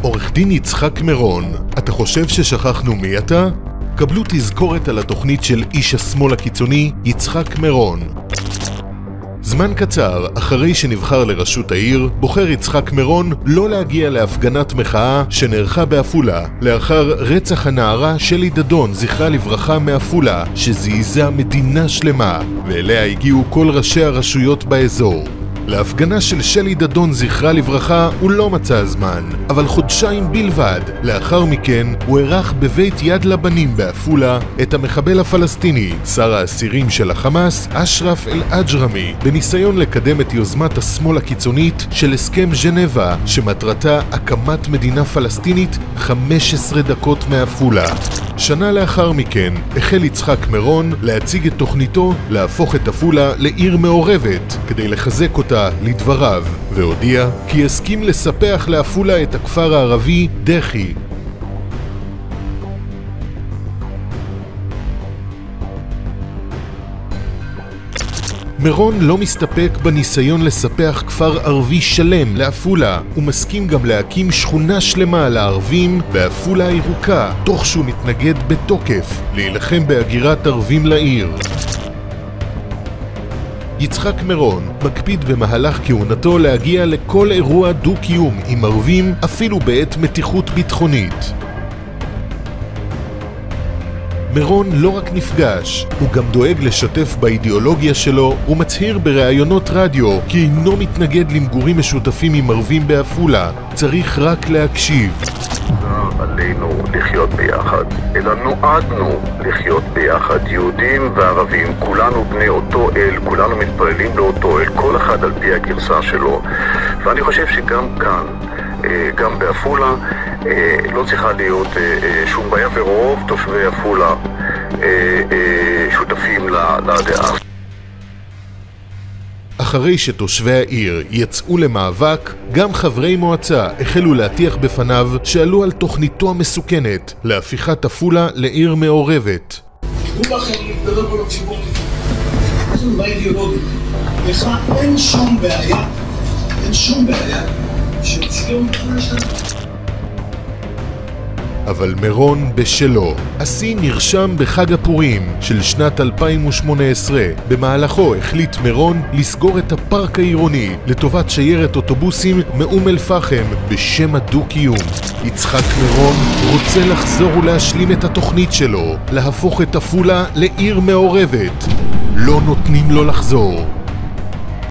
עורך דין יצחק מירון, אתה חושב ששכחנו מי אתה? קבלו תזכורת על התוכנית של איש השמאל הקיצוני יצחק מירון. זמן קצר אחרי שנבחר לראשות העיר, בוחר יצחק מירון לא להגיע להפגנת מחאה שנערכה בעפולה, לאחר רצח הנערה שלי דדון, זכרה לברכה, מעפולה, שזעזע מדינה שלמה, ואליה הגיעו כל ראשי הרשויות באזור. להפגנה של שלי דדון, זכרה לברכה, הוא לא מצא זמן, אבל חודשיים בלבד לאחר מכן הוא ערך בבית יד לבנים בעפולה את המחבל הפלסטיני, שר האסירים של החמאס, אשרף אל-אג'רמי, בניסיון לקדם את יוזמת השמאל הקיצונית של הסכם ז'נבה, שמטרתה הקמת מדינה פלסטינית 15 דקות מעפולה. שנה לאחר מכן החל יצחק מירון להציג את תוכניתו להפוך את עפולה לעיר מעורבת כדי לחזק אותה לדבריו, והודיע כי הסכים לספח לעפולה את הכפר הערבי דחי. מירון לא מסתפק בניסיון לספח כפר ערבי שלם לעפולה, הוא מסכים גם להקים שכונה שלמה לערבים בעפולה הירוקה, תוך שהוא מתנגד בתוקף להילחם בהגירת ערבים לעיר. יצחק מירון מקפיד במהלך כהונתו להגיע לכל אירוע דו-קיום עם ערבים, אפילו בעת מתיחות ביטחונית. מירון לא רק נפגש, הוא גם דואג לשתף באידיאולוגיה שלו ומצהיר בראיונות רדיו כי אינו מתנגד למגורים משותפים עם ערבים בעפולה, צריך רק להקשיב. עלינו לחיות ביחד, אלא נועדנו לחיות ביחד, יהודים וערבים, כולנו בני אותו אל, כולנו מתפללים לאותו אל, כל אחד על פי הגרסה שלו. ואני חושב שגם כאן, גם בעפולה, לא צריכה להיות שום בעיה, ורוב תושבי עפולה שותפים לדעה. אחרי שתושבי העיר יצאו למאבק, גם חברי מועצה החלו להטיח בפניו שעלו על תוכניתו המסוכנת להפיכת עפולה לעיר מעורבת. תדעו לכם להתדבר כל הציבור. זה לא אידיאולוגי. לך אין שום בעיה, שציון מתחילה שלנו. אבל מירון בשלו. השיא נרשם בחג הפורים של שנת 2018. במהלכו החליט מירון לסגור את הפארק העירוני לטובת שיירת אוטובוסים מאום אל פחם בשם הדו-קיום. יצחק מירון רוצה לחזור ולהשלים את התוכנית שלו, להפוך את עפולה לעיר מעורבת. לא נותנים לו לחזור.